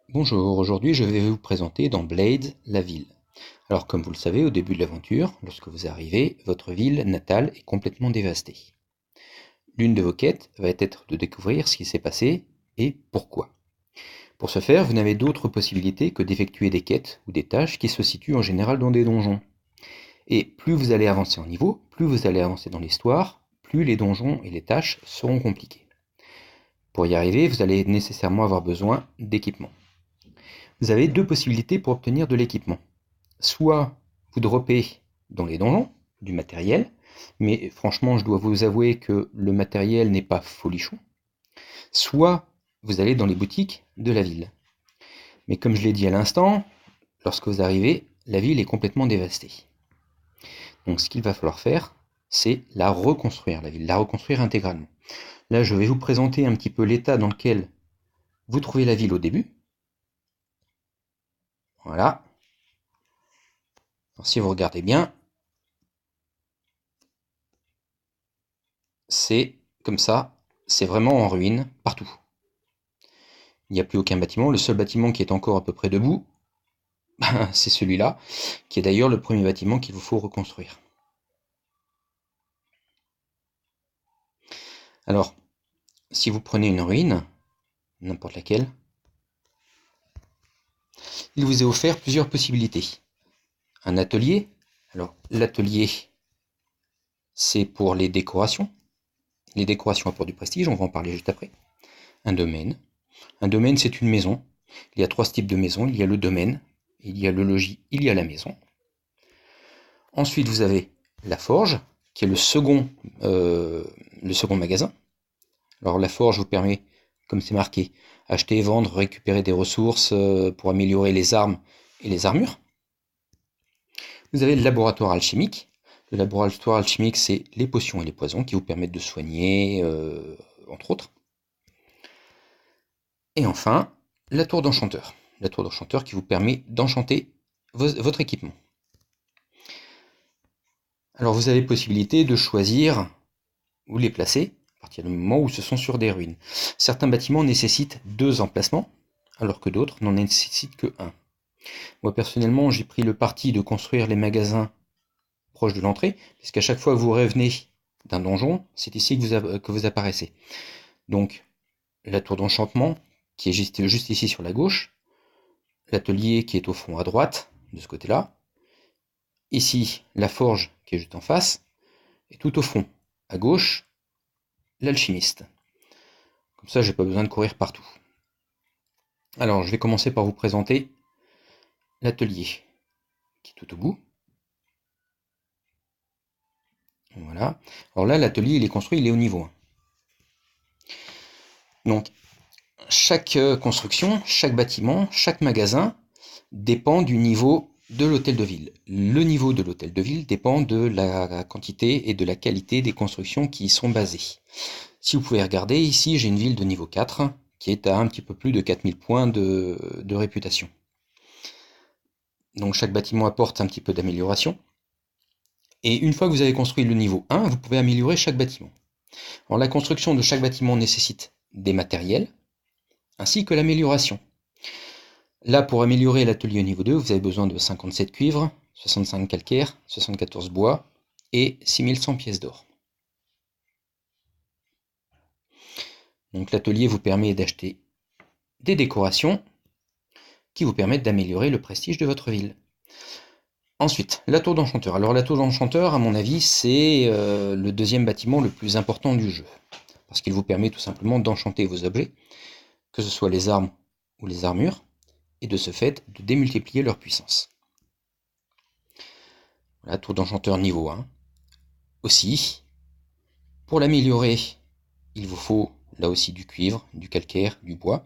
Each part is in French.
Bonjour, aujourd'hui je vais vous présenter dans Blades la ville. Alors comme vous le savez, au début de l'aventure, lorsque vous arrivez, votre ville natale est complètement dévastée. L'une de vos quêtes va être de découvrir ce qui s'est passé et pourquoi. Pour ce faire, vous n'avez d'autre possibilité que d'effectuer des quêtes ou des tâches qui se situent en général dans des donjons. Et plus vous allez avancer en niveau, plus vous allez avancer dans l'histoire, plus les donjons et les tâches seront compliqués. Pour y arriver, vous allez nécessairement avoir besoin d'équipement. Vous avez deux possibilités pour obtenir de l'équipement. Soit vous droppez dans les donjons du matériel, mais franchement, je dois vous avouer que le matériel n'est pas folichon. Soit vous allez dans les boutiques de la ville. Mais comme je l'ai dit à l'instant, lorsque vous arrivez, la ville est complètement dévastée. Donc ce qu'il va falloir faire, c'est la reconstruire, la ville, la reconstruire intégralement. Là, je vais vous présenter un petit peu l'état dans lequel vous trouvez la ville au début. Voilà. Alors, si vous regardez bien, c'est comme ça, c'est vraiment en ruine partout. Il n'y a plus aucun bâtiment, le seul bâtiment qui est encore à peu près debout, c'est celui-là, qui est d'ailleurs le premier bâtiment qu'il vous faut reconstruire. Alors, si vous prenez une ruine, n'importe laquelle, il vous est offert plusieurs possibilités. Un atelier, alors l'atelier, c'est pour les décorations apportent du prestige, on va en parler juste après. Un domaine, c'est une maison. Il y a trois types de maisons. Il y a le domaine, il y a le logis, il y a la maison. Ensuite, vous avez la forge, qui est le second magasin. Alors la forge vous permet, comme c'est marqué, acheter, vendre, récupérer des ressources pour améliorer les armes et les armures. Vous avez le laboratoire alchimique. Le laboratoire alchimique, c'est les potions et les poisons qui vous permettent de soigner, entre autres. Et enfin, la tour d'enchanteur. La tour d'enchanteur qui vous permet d'enchanter votre équipement. Alors vous avez possibilité de choisir où les placer, à partir du moment où ce sont sur des ruines. Certains bâtiments nécessitent 2 emplacements, alors que d'autres n'en nécessitent que 1. Moi personnellement, j'ai pris le parti de construire les magasins proches de l'entrée, puisqu'à chaque fois que vous revenez d'un donjon, c'est ici que vous apparaissez. Donc, la tour d'enchantement, qui est juste ici sur la gauche, l'atelier qui est au fond à droite, de ce côté-là, ici, la forge qui est juste en face, et tout au fond, à gauche, l'alchimiste. Comme ça, j'ai pas besoin de courir partout. Alors, je vais commencer par vous présenter l'atelier, qui est tout au bout. Voilà. Alors là, l'atelier, il est construit, il est au niveau 1. Donc, chaque construction, chaque bâtiment, chaque magasin dépend du niveau de l'hôtel de ville. Le niveau de l'hôtel de ville dépend de la quantité et de la qualité des constructions qui y sont basées. Si vous pouvez regarder, ici j'ai une ville de niveau 4 qui est à un petit peu plus de 4000 points de réputation. Donc chaque bâtiment apporte un petit peu d'amélioration. Et une fois que vous avez construit le niveau 1, vous pouvez améliorer chaque bâtiment. Alors la construction de chaque bâtiment nécessite des matériels, ainsi que l'amélioration. Là, pour améliorer l'atelier au niveau 2, vous avez besoin de 57 cuivres, 65 calcaire, 74 bois et 6100 pièces d'or. Donc l'atelier vous permet d'acheter des décorations qui vous permettent d'améliorer le prestige de votre ville. Ensuite, la tour d'enchanteur. Alors la tour d'enchanteur, à mon avis, c'est le deuxième bâtiment le plus important du jeu. Parce qu'il vous permet tout simplement d'enchanter vos objets, que ce soit les armes ou les armures, et de ce fait, de démultiplier leur puissance. La tour d'enchanteur niveau 1. Aussi, pour l'améliorer, il vous faut là aussi du cuivre, du calcaire, du bois.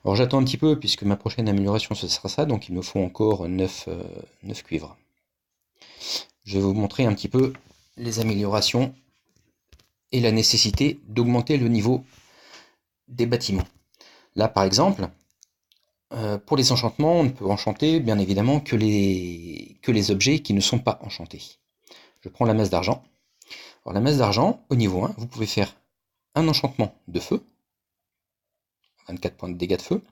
Alors j'attends un petit peu puisque ma prochaine amélioration ce sera ça, donc il me faut encore 9 cuivres. Je vais vous montrer un petit peu les améliorations et la nécessité d'augmenter le niveau des bâtiments. Là par exemple, pour les enchantements, on ne peut enchanter bien évidemment que les objets qui ne sont pas enchantés. Je prends la masse d'argent. Alors la masse d'argent, au niveau 1, vous pouvez faire un enchantement de feu, 24 points de dégâts de feu,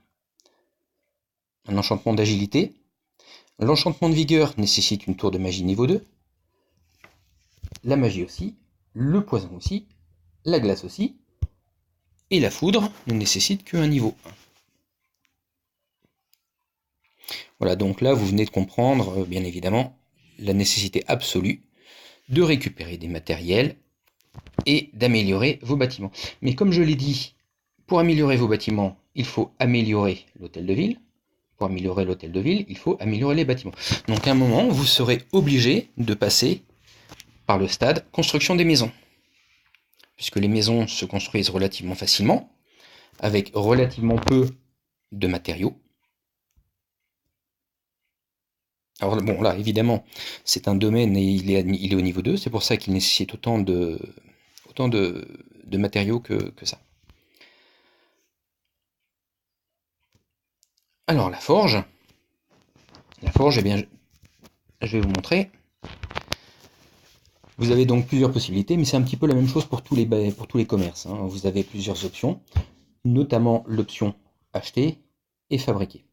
un enchantement d'agilité. L'enchantement de vigueur nécessite une tour de magie niveau 2. La magie aussi, le poison aussi, la glace aussi, et la foudre ne nécessite qu'un niveau 1. Voilà, donc là vous venez de comprendre, bien évidemment, la nécessité absolue de récupérer des matériels et d'améliorer vos bâtiments. Mais comme je l'ai dit, pour améliorer vos bâtiments, il faut améliorer l'hôtel de ville. Pour améliorer l'hôtel de ville, il faut améliorer les bâtiments. Donc à un moment, vous serez obligé de passer par le stade construction des maisons. Puisque les maisons se construisent relativement facilement, avec relativement peu de matériaux. Alors bon, là, évidemment, c'est un domaine et il est au niveau 2, c'est pour ça qu'il nécessite autant de matériaux que ça. Alors la forge, eh bien, je vais vous montrer. Vous avez donc plusieurs possibilités, mais c'est un petit peu la même chose pour tous les commerces. Hein. Vous avez plusieurs options, notamment l'option acheter et fabriquer.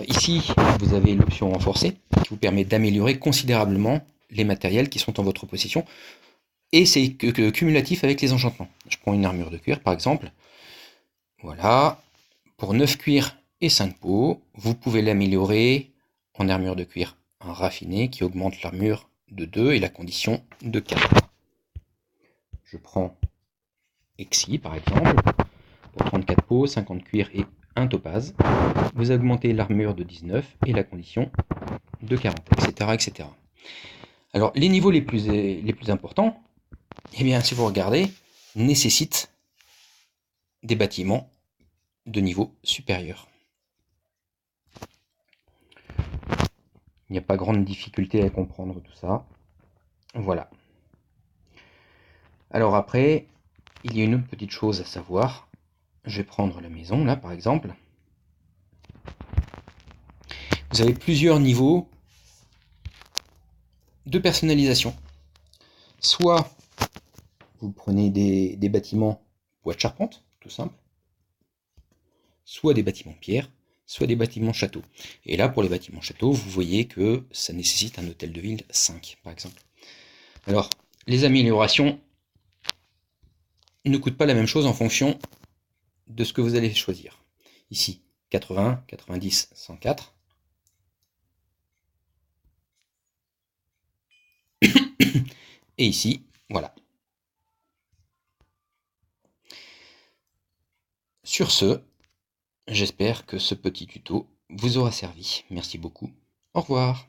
Ici, vous avez l'option renforcée, qui vous permet d'améliorer considérablement les matériels qui sont en votre possession, et c'est cumulatif avec les enchantements. Je prends une armure de cuir, par exemple. Voilà, pour 9 cuirs et 5 peaux, vous pouvez l'améliorer en armure de cuir raffinée, qui augmente l'armure de 2 et la condition de 4. Je prends Exi, par exemple, pour 34 peaux, 50 cuirs et 1 topaz. Vous augmentez l'armure de 19 et la condition de 40, etc. etc. Alors, les niveaux les plus importants, eh bien, si vous regardez, nécessitent des bâtiments de niveau supérieur. Il n'y a pas grande difficulté à comprendre tout ça. Voilà. Alors après, il y a une autre petite chose à savoir. Je vais prendre la maison, là, par exemple. Vous avez plusieurs niveaux de personnalisation. Soit vous prenez des bâtiments bois de charpente, tout simple, soit des bâtiments pierre, soit des bâtiments châteaux. Et là, pour les bâtiments châteaux, vous voyez que ça nécessite un hôtel de ville 5, par exemple. Alors, les améliorations ne coûtent pas la même chose en fonction de ce que vous allez choisir. Ici, 80, 90, 104. Et ici, voilà. Sur ce, j'espère que ce petit tuto vous aura servi. Merci beaucoup. Au revoir.